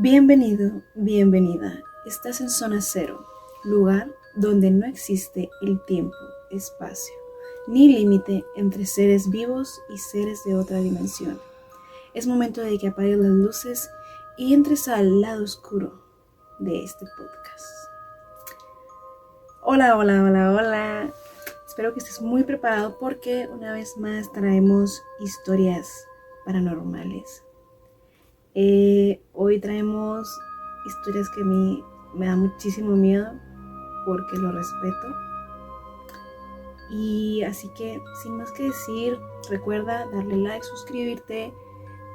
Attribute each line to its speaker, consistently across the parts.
Speaker 1: Bienvenido, bienvenida. Estás en Zona Cero, lugar donde no existe el tiempo, espacio, ni límite entre seres vivos y seres de otra dimensión. Es momento de que apagues las luces y entres al lado oscuro de este podcast. Hola, hola, hola, hola. Espero que estés muy preparado porque una vez más traemos historias paranormales. Hoy traemos historias que a mí me da muchísimo miedo porque lo respeto. Y así que sin más que decir, recuerda darle like, suscribirte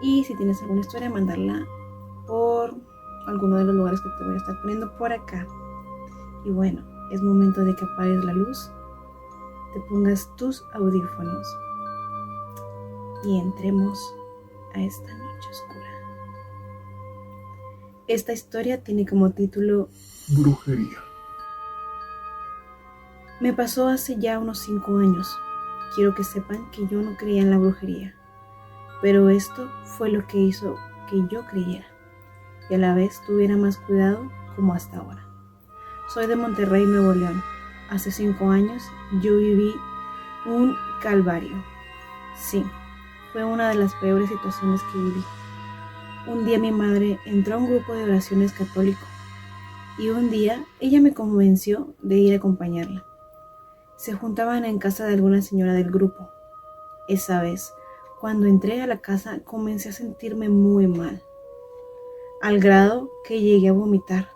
Speaker 1: y si tienes alguna historia mandarla por alguno de los lugares que te voy a estar poniendo por acá. Y bueno, es momento de que apagues la luz, te pongas tus audífonos y entremos a esta noche oscura. Esta historia tiene como título
Speaker 2: Brujería.
Speaker 1: Me pasó hace ya unos 5 años. Quiero que sepan que yo no creía en la brujería, pero esto fue lo que hizo que yo creyera y a la vez tuviera más cuidado como hasta ahora. Soy de Monterrey, Nuevo León. Hace 5 años yo viví un calvario. Sí, fue una de las peores situaciones que viví. Un día mi madre entró a un grupo de oraciones católico y un día ella me convenció de ir a acompañarla. Se juntaban en casa de alguna señora del grupo. Esa vez, cuando entré a la casa, comencé a sentirme muy mal, al grado que llegué a vomitar.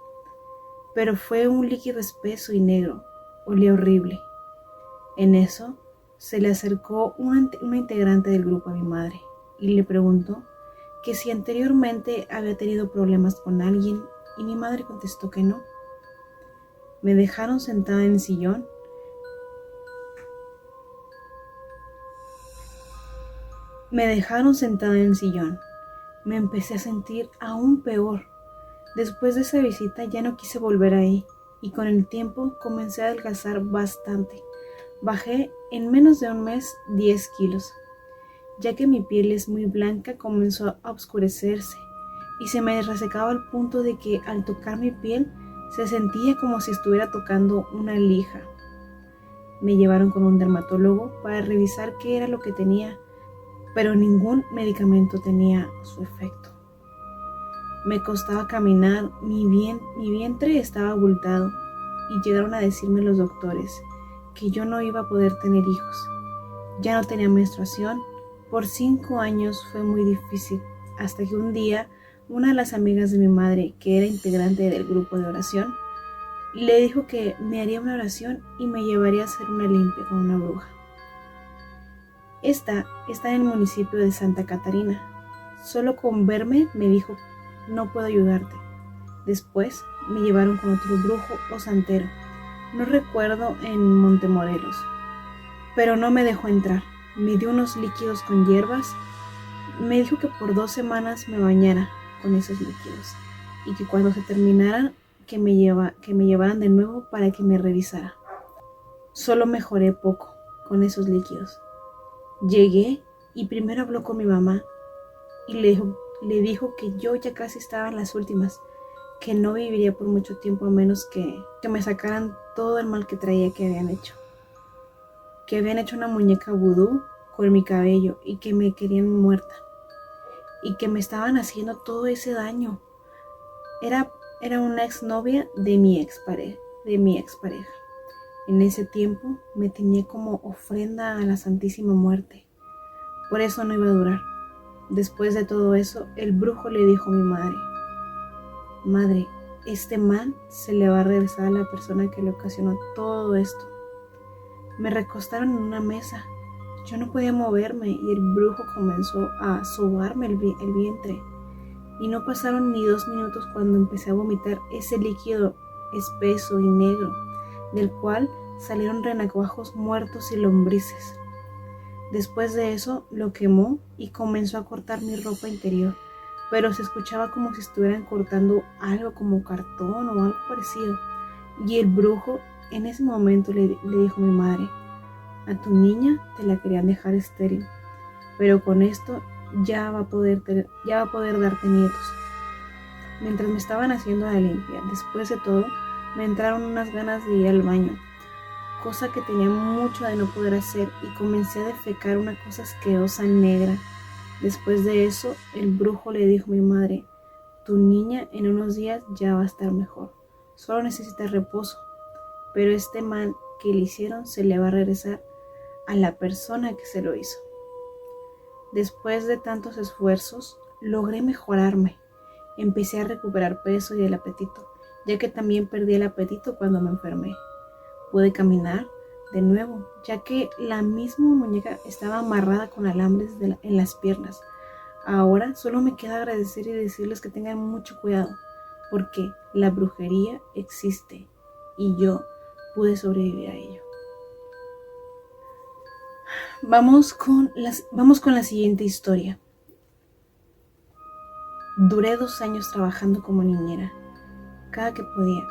Speaker 1: Pero fue un líquido espeso y negro, olía horrible. En eso, se le acercó una integrante del grupo a mi madre y le preguntó que si anteriormente había tenido problemas con alguien y mi madre contestó que no. Me dejaron sentada en el sillón. Me empecé a sentir aún peor. Después de esa visita ya no quise volver ahí y con el tiempo comencé a adelgazar bastante. Bajé en menos de un mes 10 kilos. Ya que mi piel es muy blanca, comenzó a oscurecerse y se me resecaba al punto de que al tocar mi piel se sentía como si estuviera tocando una lija. Me llevaron con un dermatólogo para revisar qué era lo que tenía, pero ningún medicamento tenía su efecto. Me costaba caminar, mi vientre estaba abultado y llegaron a decirme los doctores que yo no iba a poder tener hijos. Ya no tenía menstruación. Por 5 años fue muy difícil, hasta que un día una de las amigas de mi madre, que era integrante del grupo de oración, le dijo que me haría una oración y me llevaría a hacer una limpia con una bruja. Esta está en el municipio de Santa Catarina. Solo con verme me dijo, no puedo ayudarte. Después me llevaron con otro brujo o santero, no recuerdo, en Montemorelos, pero no me dejó entrar. Me dio unos líquidos con hierbas. Me dijo que por 2 semanas me bañara con esos líquidos y que cuando se terminaran que me llevaran de nuevo para que me revisara. Solo mejoré poco con esos líquidos. Llegué y primero habló con mi mamá y le dijo que yo ya casi estaba en las últimas, que no viviría por mucho tiempo a menos que me sacaran todo el mal que traía que habían hecho. Que habían hecho una muñeca vudú con mi cabello y que me querían muerta y que me estaban haciendo todo ese daño. Era una exnovia de mi expareja. En ese tiempo me tenía como ofrenda a la Santísima Muerte. Por eso no iba a durar. Después de todo eso, el brujo le dijo a mi madre, madre, este mal se le va a regresar a la persona que le ocasionó todo esto. Me recostaron en una mesa. Yo no podía moverme y el brujo comenzó a sobarme el vientre. Y no pasaron ni 2 minutos cuando empecé a vomitar ese líquido espeso y negro, del cual salieron renacuajos muertos y lombrices. Después de eso lo quemó y comenzó a cortar mi ropa interior, pero se escuchaba como si estuvieran cortando algo como cartón o algo parecido. Y el brujo en ese momento le dijo a mi madre, a tu niña te la querían dejar estéril, pero con esto ya va a poder darte nietos. mientras me estaban haciendo la limpia. Después de todo, me entraron unas ganas de ir al baño, cosa que tenía mucho de no poder hacer, y comencé a defecar una cosa asquerosa negra. Después de eso, el brujo le dijo a mi madre: tu niña en unos días ya va a estar mejor, solo necesita reposo, pero este mal que le hicieron se le va a regresar a la persona que se lo hizo. Después de tantos esfuerzos, logré mejorarme. Empecé a recuperar peso y el apetito, ya que también perdí el apetito cuando me enfermé. Pude caminar de nuevo, ya que la misma muñeca estaba amarrada con alambres en las piernas. Ahora solo me queda agradecer y decirles que tengan mucho cuidado, porque la brujería existe y yo pude sobrevivir a ello. Vamos con la siguiente historia. Duré 2 años trabajando como niñera, cada que podía.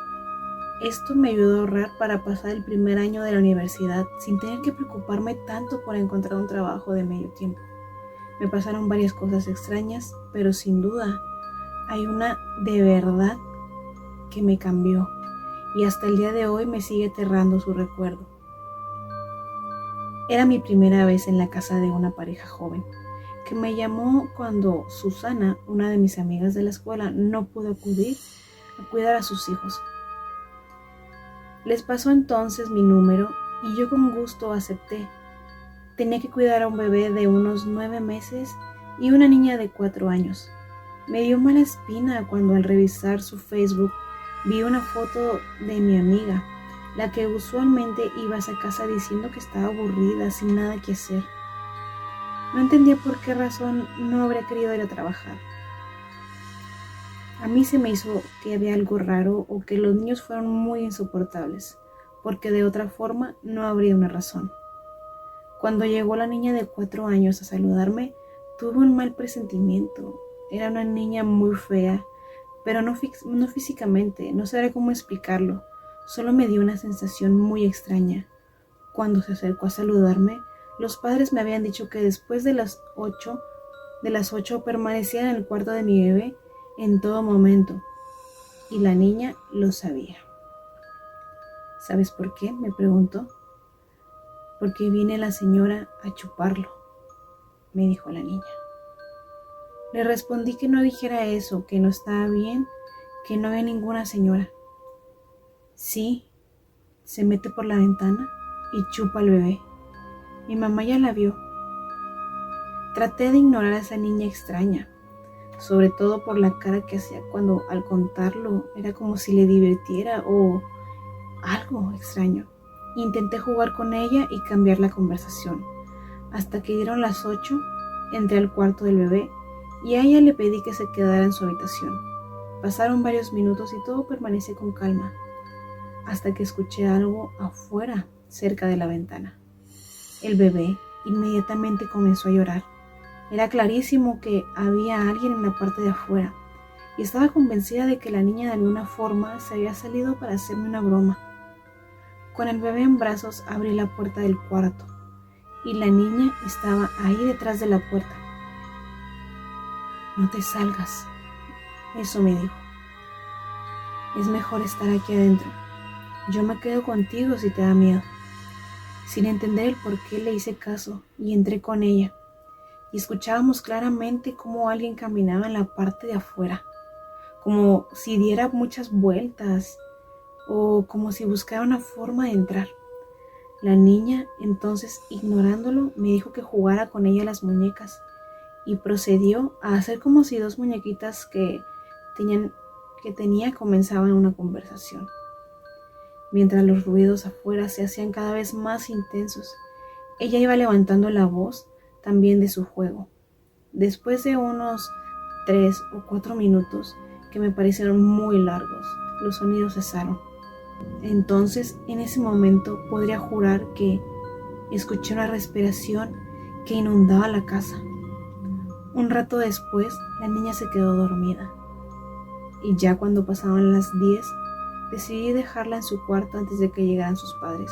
Speaker 1: Esto me ayudó a ahorrar para pasar el primer año de la universidad sin tener que preocuparme tanto por encontrar un trabajo de medio tiempo. Me pasaron varias cosas extrañas, pero sin duda hay una de verdad que me cambió y hasta el día de hoy me sigue aterrando su recuerdo. Era mi primera vez en la casa de una pareja joven, que me llamó cuando Susana, una de mis amigas de la escuela, no pudo acudir a cuidar a sus hijos. Les pasó entonces mi número y yo con gusto acepté. Tenía que cuidar a un bebé de unos 9 meses y una niña de 4 años. Me dio mala espina cuando al revisar su Facebook vi una foto de mi amiga, la que usualmente iba a esa casa diciendo que estaba aburrida, sin nada que hacer. No entendía por qué razón no habría querido ir a trabajar. A mí se me hizo que había algo raro o que los niños fueron muy insoportables, porque de otra forma no habría una razón. Cuando llegó la niña de 4 años a saludarme, tuve un mal presentimiento. Era una niña muy fea, pero no físicamente, no sabría cómo explicarlo. Solo me dio una sensación muy extraña. Cuando se acercó a saludarme, los padres me habían dicho que después de las 8 permanecía en el cuarto de mi bebé en todo momento, y la niña lo sabía. ¿Sabes por qué?, me preguntó. Porque viene la señora a chuparlo, me dijo la niña. Le respondí que no dijera eso, que no estaba bien, que no había ninguna señora. Sí, se mete por la ventana y chupa al bebé. Mi mamá ya la vio. Traté de ignorar a esa niña extraña, sobre todo por la cara que hacía cuando al contarlo era como si le divirtiera o algo extraño. Intenté jugar con ella y cambiar la conversación. Hasta que dieron las 8, entré al cuarto del bebé y a ella le pedí que se quedara en su habitación. Pasaron varios minutos y todo permaneció con calma, hasta que escuché algo afuera, cerca de la ventana. El bebé inmediatamente comenzó a llorar. Era clarísimo que había alguien en la parte de afuera, y estaba convencida de que la niña de alguna forma se había salido para hacerme una broma. Con el bebé en brazos abrí la puerta del cuarto, y la niña estaba ahí detrás de la puerta. No te salgas, eso me dijo. Es mejor estar aquí adentro. Yo me quedo contigo si te da miedo. Sin entender el por qué le hice caso y entré con ella. Y escuchábamos claramente cómo alguien caminaba en la parte de afuera, como si diera muchas vueltas o como si buscara una forma de entrar. La niña, entonces, ignorándolo, me dijo que jugara con ella las muñecas y procedió a hacer como si 2 muñequitas que tenía comenzaban una conversación, mientras los ruidos afuera se hacían cada vez más intensos. Ella iba levantando la voz también de su juego. Después de unos 3 o 4 minutos, que me parecieron muy largos, los sonidos cesaron. Entonces, en ese momento, podría jurar que escuché una respiración que inundaba la casa. Un rato después, la niña se quedó dormida. Y ya cuando pasaban las 10, decidí dejarla en su cuarto antes de que llegaran sus padres.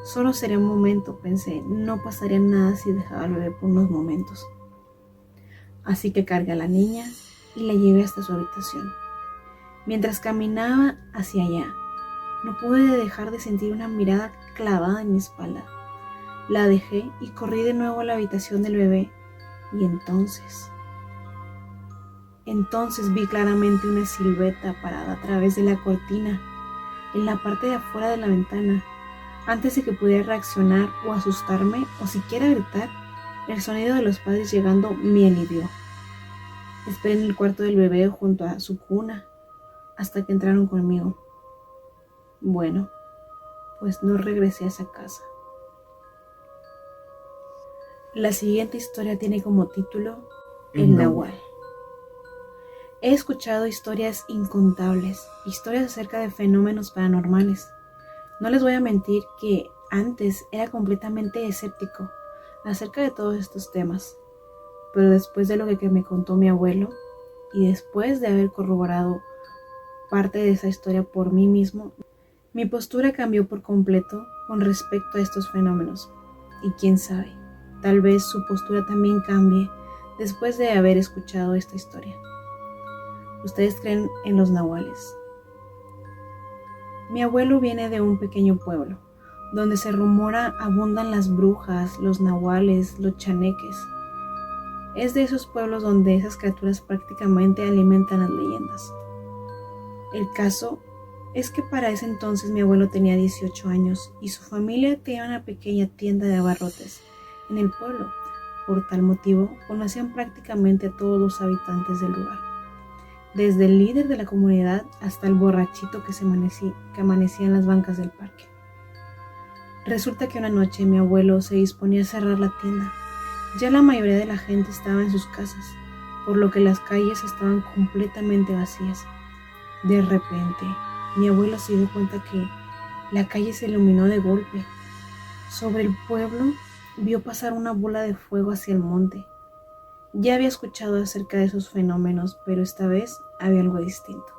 Speaker 1: Solo sería un momento, pensé, no pasaría nada si dejaba al bebé por unos momentos. Así que cargué a la niña y la llevé hasta su habitación. Mientras caminaba hacia allá, no pude dejar de sentir una mirada clavada en mi espalda. La dejé y corrí de nuevo a la habitación del bebé y entonces vi claramente una silueta parada a través de la cortina en la parte de afuera de la ventana. Antes de que pudiera reaccionar o asustarme o siquiera gritar, el sonido de los padres llegando me alivió. Esperé en el cuarto del bebé junto a su cuna hasta que entraron conmigo. Bueno, pues no regresé a esa casa. La siguiente historia tiene como título El Nahual. He escuchado historias incontables, historias acerca de fenómenos paranormales. No les voy a mentir que antes era completamente escéptico acerca de todos estos temas, pero después de lo que me contó mi abuelo y después de haber corroborado parte de esa historia por mí mismo, mi postura cambió por completo con respecto a estos fenómenos. Y quién sabe, tal vez su postura también cambie después de haber escuchado esta historia. ¿Ustedes creen en los nahuales? Mi abuelo viene de un pequeño pueblo, donde se rumora abundan las brujas, los nahuales, los chaneques. Es de esos pueblos donde esas criaturas prácticamente alimentan las leyendas. El caso es que para ese entonces mi abuelo tenía 18 años y su familia tenía una pequeña tienda de abarrotes en el pueblo. Por tal motivo, conocían prácticamente a todos los habitantes del lugar, desde el líder de la comunidad hasta el borrachito que amanecía en las bancas del parque. Resulta que una noche mi abuelo se disponía a cerrar la tienda. Ya la mayoría de la gente estaba en sus casas, por lo que las calles estaban completamente vacías. De repente, mi abuelo se dio cuenta que la calle se iluminó de golpe. Sobre el pueblo vio pasar una bola de fuego hacia el monte. Ya había escuchado acerca de esos fenómenos, pero esta vez había algo distinto.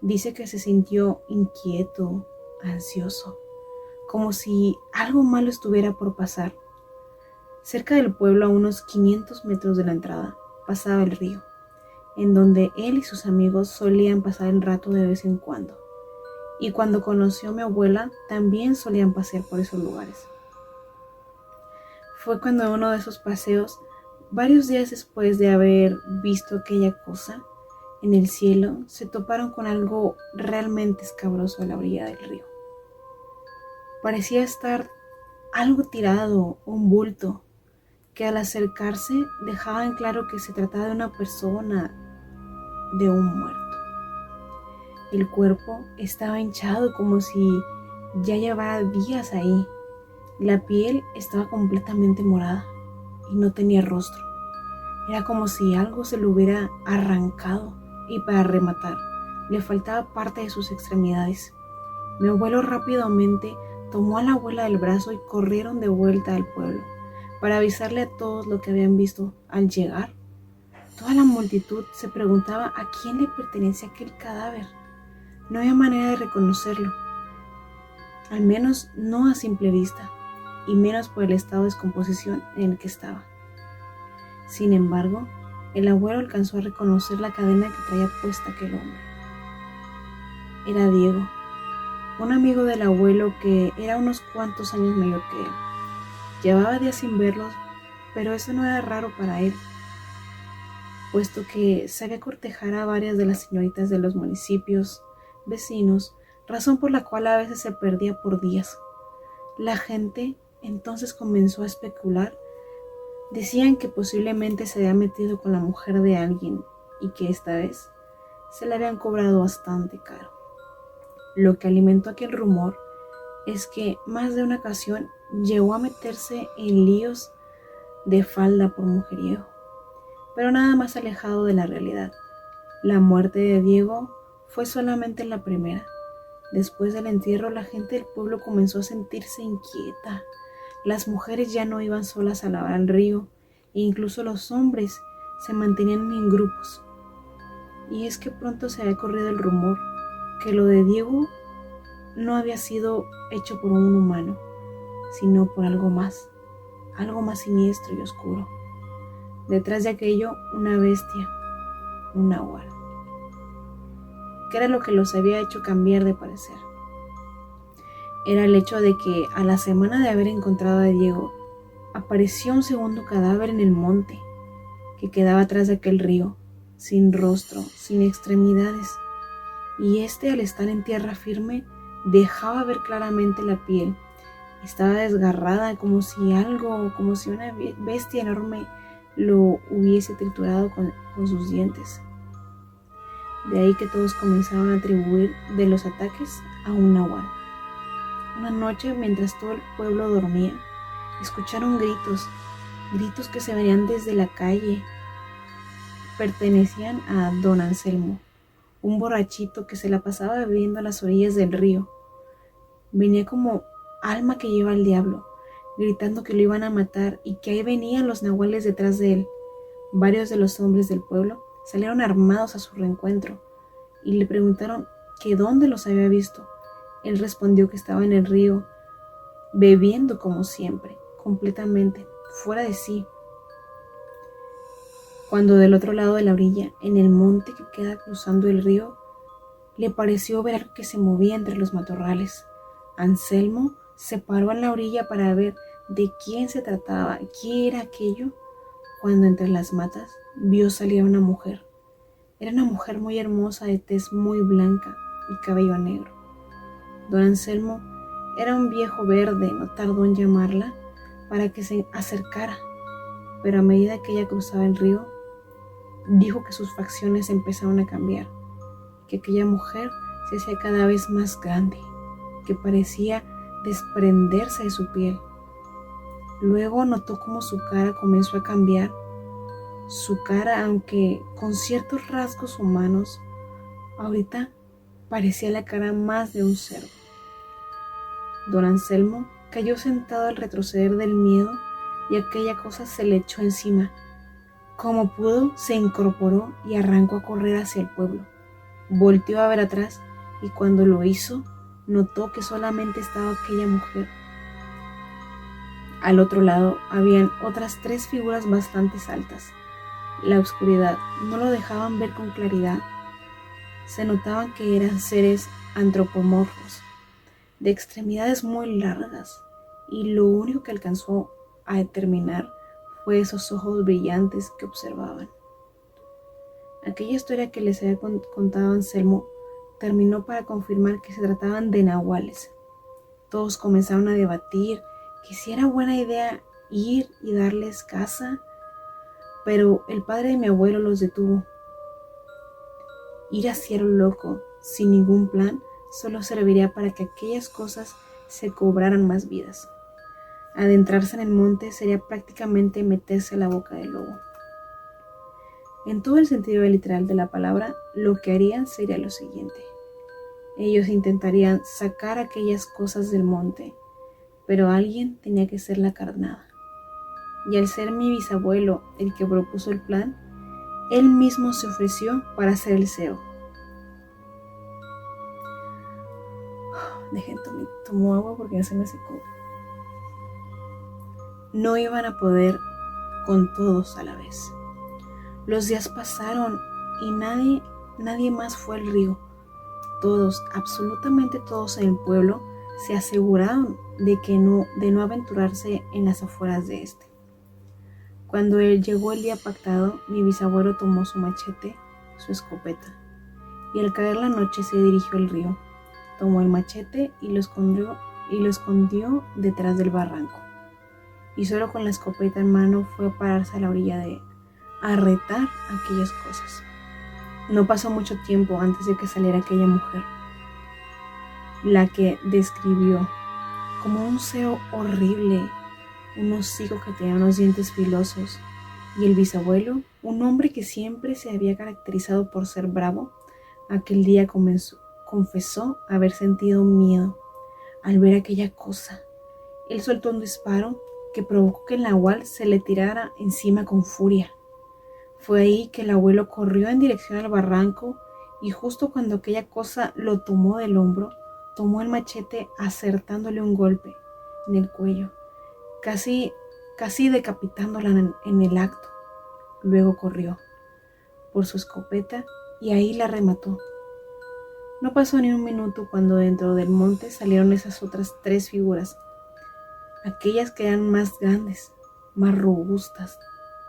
Speaker 1: Dice que se sintió inquieto, ansioso, como si algo malo estuviera por pasar. Cerca del pueblo, a unos 500 metros de la entrada, pasaba el río, en donde él y sus amigos solían pasar el rato de vez en cuando. Y cuando conoció a mi abuela, también solían pasear por esos lugares. Fue cuando en uno de esos paseos, varios días después de haber visto aquella cosa, en el cielo se toparon con algo realmente escabroso a la orilla del río. Parecía estar algo tirado, un bulto, que al acercarse dejaba en claro que se trataba de una persona, de un muerto. El cuerpo estaba hinchado como si ya llevara días ahí. La piel estaba completamente morada y no tenía rostro. Era como si algo se lo hubiera arrancado y para rematar, le faltaba parte de sus extremidades. Mi abuelo rápidamente tomó a la abuela del brazo y corrieron de vuelta al pueblo para avisarle a todos lo que habían visto. Al llegar, toda la multitud se preguntaba a quién le pertenecía aquel cadáver. No había manera de reconocerlo, al menos no a simple vista, y menos por el estado de descomposición en el que estaba. Sin embargo, el abuelo alcanzó a reconocer la cadena que traía puesta aquel hombre. Era Diego, un amigo del abuelo que era unos cuantos años mayor que él. Llevaba días sin verlos, pero eso no era raro para él, puesto que sabía cortejar a varias de las señoritas de los municipios vecinos, razón por la cual a veces se perdía por días. La gente entonces comenzó a especular. Decían que posiblemente se había metido con la mujer de alguien y que esta vez se le habían cobrado bastante caro. Lo que alimentó aquel rumor es que más de una ocasión llegó a meterse en líos de falda por mujeriego, pero nada más alejado de la realidad. La muerte de Diego fue solamente la primera. Después del entierro, la gente del pueblo comenzó a sentirse inquieta. Las mujeres ya no iban solas a lavar al río, e incluso los hombres se mantenían en grupos. Y es que pronto se había corrido el rumor que lo de Diego no había sido hecho por un humano, sino por algo más siniestro y oscuro. Detrás de aquello, una bestia, un náhuatl. ¿Qué era lo que los había hecho cambiar de parecer? Era el hecho de que a la semana de haber encontrado a Diego, apareció un segundo cadáver en el monte que quedaba atrás de aquel río, sin rostro, sin extremidades, y al estar en tierra firme dejaba ver claramente la piel. Estaba desgarrada como si una bestia enorme lo hubiese triturado con sus dientes. De ahí que todos comenzaron a atribuir de los ataques a un náhuatl. Una noche, mientras todo el pueblo dormía, escucharon gritos que se venían desde la calle. Pertenecían a don Anselmo, un borrachito que se la pasaba bebiendo a las orillas del río. Venía como alma que lleva al diablo, gritando que lo iban a matar y que ahí venían los nahuales detrás de él. Varios de los hombres del pueblo salieron armados a su reencuentro y le preguntaron que dónde los había visto. Él respondió que estaba en el río, bebiendo como siempre, completamente fuera de sí, cuando del otro lado de la orilla, en el monte que queda cruzando el río, le pareció ver algo que se movía entre los matorrales. Anselmo se paró en la orilla para ver de quién se trataba, qué era aquello, cuando entre las matas vio salir a una mujer. Era una mujer muy hermosa, de tez muy blanca y cabello negro. Don Anselmo era un viejo verde, no tardó en llamarla para que se acercara, pero a medida que ella cruzaba el río, dijo que sus facciones empezaron a cambiar, que aquella mujer se hacía cada vez más grande, que parecía desprenderse de su piel. Luego notó cómo su cara comenzó a cambiar. Su cara, aunque con ciertos rasgos humanos, ahorita parecía la cara más de un cerdo. Don Anselmo cayó sentado al retroceder del miedo y aquella cosa se le echó encima. Como pudo, se incorporó y arrancó a correr hacia el pueblo. Volteó a ver atrás y cuando lo hizo, notó que solamente estaba aquella mujer. Al otro lado habían otras 3 figuras bastante altas. La oscuridad no lo dejaban ver con claridad. Se notaban que eran seres antropomorfos, de extremidades muy largas, y lo único que alcanzó a determinar fue esos ojos brillantes que observaban. Aquella historia que les había contado Anselmo terminó para confirmar que se trataban de nahuales. Todos comenzaron a debatir que si era buena idea ir y darles caza, pero el padre de mi abuelo los detuvo. Ir hacia lo loco, sin ningún plan, solo serviría para que aquellas cosas se cobraran más vidas. Adentrarse en el monte sería prácticamente meterse a la boca del lobo. En todo el sentido literal de la palabra, lo que harían sería lo siguiente. Ellos intentarían sacar aquellas cosas del monte, pero alguien tenía que ser la carnada. Y al ser mi bisabuelo el que propuso el plan, él mismo se ofreció para hacer el cebo. Dejen, tomo agua porque ya se me secó. No iban a poder con todos a la vez. Los días pasaron y nadie más fue al río. Todos, absolutamente todos en el pueblo, se aseguraron de no aventurarse en las afueras de este. Cuando llegó el día pactado, mi bisabuelo tomó su machete, su escopeta, y al caer la noche se dirigió al río. Tomó el machete y lo escondió detrás del barranco. Y solo con la escopeta en mano fue a pararse a la orilla a retar aquellas cosas. No pasó mucho tiempo antes de que saliera aquella mujer, la que describió como un ser horrible, un hocico que tenía unos dientes filosos, y el bisabuelo, un hombre que siempre se había caracterizado por ser bravo, aquel día confesó haber sentido miedo al ver aquella cosa. Él soltó un disparo que provocó que el nahual se le tirara encima con furia. Fue ahí que el abuelo corrió en dirección al barranco y justo cuando aquella cosa lo tomó del hombro, tomó el machete acertándole un golpe en el cuello, casi decapitándola en el acto. Luego corrió. por su escopeta y ahí la remató. No pasó ni un minuto cuando dentro del monte salieron esas otras 3 figuras, aquellas que eran más grandes, más robustas.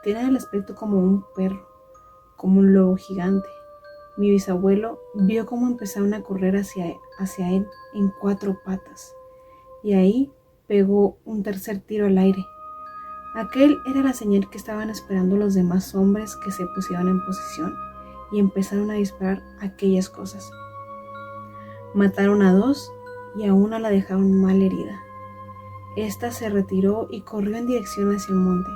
Speaker 1: Tenían el aspecto como un perro, como un lobo gigante. Mi bisabuelo vio cómo empezaron a correr hacia él en 4 patas, y ahí pegó un tercer tiro al aire. Aquel era la señal que estaban esperando los demás hombres que se pusieron en posición y empezaron a disparar aquellas cosas. Mataron a 2 y a una la dejaron mal herida. Esta se retiró y corrió en dirección hacia el monte,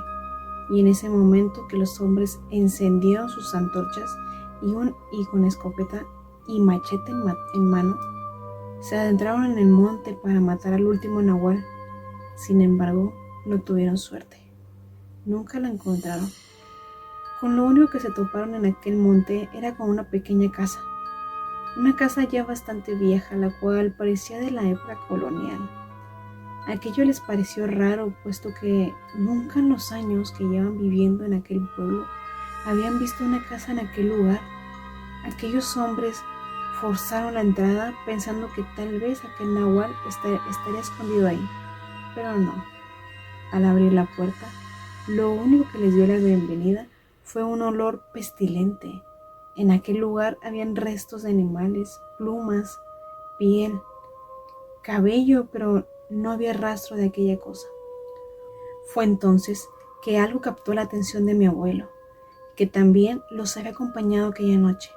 Speaker 1: y en ese momento que los hombres encendieron sus antorchas y con escopeta y machete en mano, se adentraron en el monte para matar al último nahual. Sin embargo, no tuvieron suerte. Nunca la encontraron. Con lo único que se toparon en aquel monte era con una pequeña casa. Una casa ya bastante vieja, la cual parecía de la época colonial. Aquello les pareció raro, puesto que nunca en los años que llevan viviendo en aquel pueblo habían visto una casa en aquel lugar. Aquellos hombres forzaron la entrada pensando que tal vez aquel nahual estaría escondido ahí, pero no. Al abrir la puerta, lo único que les dio la bienvenida fue un olor pestilente. En aquel lugar habían restos de animales, plumas, piel, cabello, pero no había rastro de aquella cosa. Fue entonces que algo captó la atención de mi abuelo, que también los había acompañado aquella noche.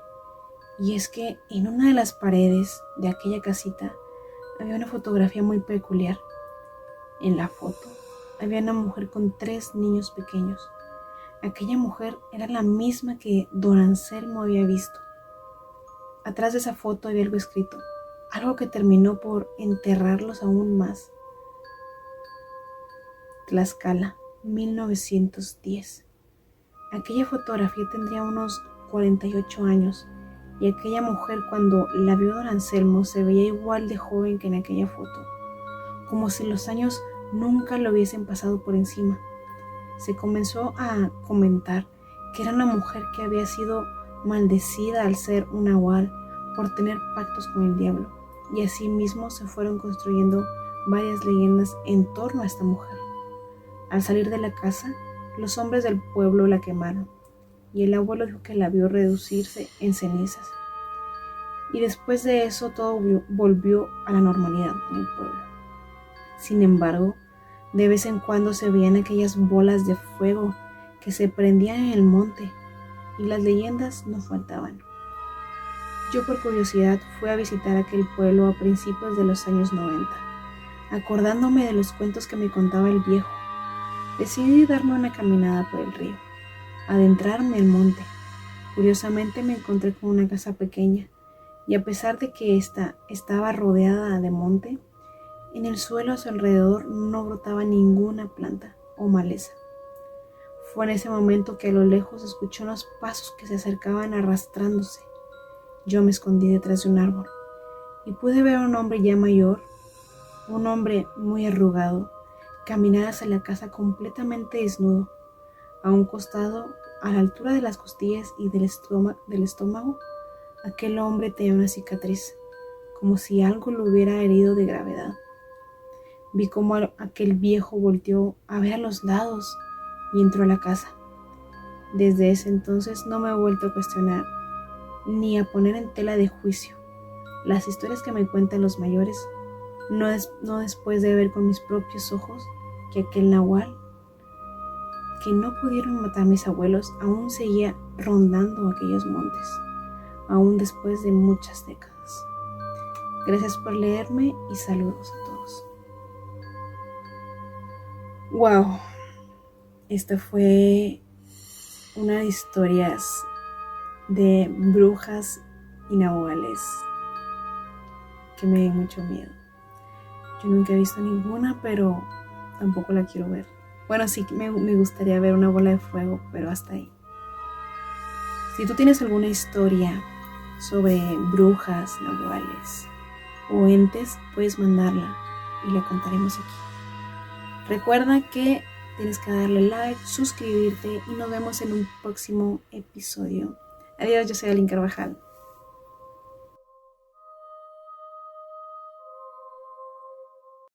Speaker 1: Y es que en una de las paredes de aquella casita había una fotografía muy peculiar. En la foto había una mujer con 3 niños pequeños. Aquella mujer era la misma que don Anselmo había visto. Atrás de esa foto había algo escrito, algo que terminó por enterrarlos aún más. Tlaxcala, 1910. Aquella fotografía tendría unos 48 años y aquella mujer, cuando la vio don Anselmo, se veía igual de joven que en aquella foto, como si los años nunca le hubiesen pasado por encima. Se comenzó a comentar que era una mujer que había sido maldecida al ser un nahual por tener pactos con el diablo, y así mismo se fueron construyendo varias leyendas en torno a esta mujer. Al salir de la casa, los hombres del pueblo la quemaron, y el abuelo dijo que la vio reducirse en cenizas. Y después de eso todo volvió a la normalidad en el pueblo. Sin embargo, de vez en cuando se veían aquellas bolas de fuego que se prendían en el monte, y las leyendas no faltaban. Yo por curiosidad fui a visitar aquel pueblo a principios de los años 90, acordándome de los cuentos que me contaba el viejo. Decidí darme una caminada por el río, adentrarme en el monte. Curiosamente me encontré con una casa pequeña, y a pesar de que ésta estaba rodeada de monte, en el suelo a su alrededor no brotaba ninguna planta o maleza. Fue en ese momento que a lo lejos escuché unos pasos que se acercaban arrastrándose. Yo me escondí detrás de un árbol y pude ver a un hombre ya mayor, un hombre muy arrugado, caminar hacia la casa completamente desnudo. A un costado, a la altura de las costillas y del estómago, aquel hombre tenía una cicatriz, como si algo lo hubiera herido de gravedad. Vi cómo aquel viejo volteó a ver a los lados y entró a la casa. Desde ese entonces no me he vuelto a cuestionar ni a poner en tela de juicio las historias que me cuentan los mayores, no después de ver con mis propios ojos que aquel nahual que no pudieron matar mis abuelos aún seguía rondando aquellos montes, aún después de muchas décadas. Gracias por leerme y saludos a todos. Wow, esta fue una de historias de brujas y nahuales que me dio mucho miedo. Yo nunca he visto ninguna, pero tampoco la quiero ver. Bueno, sí me gustaría ver una bola de fuego, pero hasta ahí. Si tú tienes alguna historia sobre brujas, nahuales o entes, puedes mandarla y la contaremos aquí. Recuerda que tienes que darle like, suscribirte y nos vemos en un próximo episodio. Adiós, yo soy Aline Carvajal.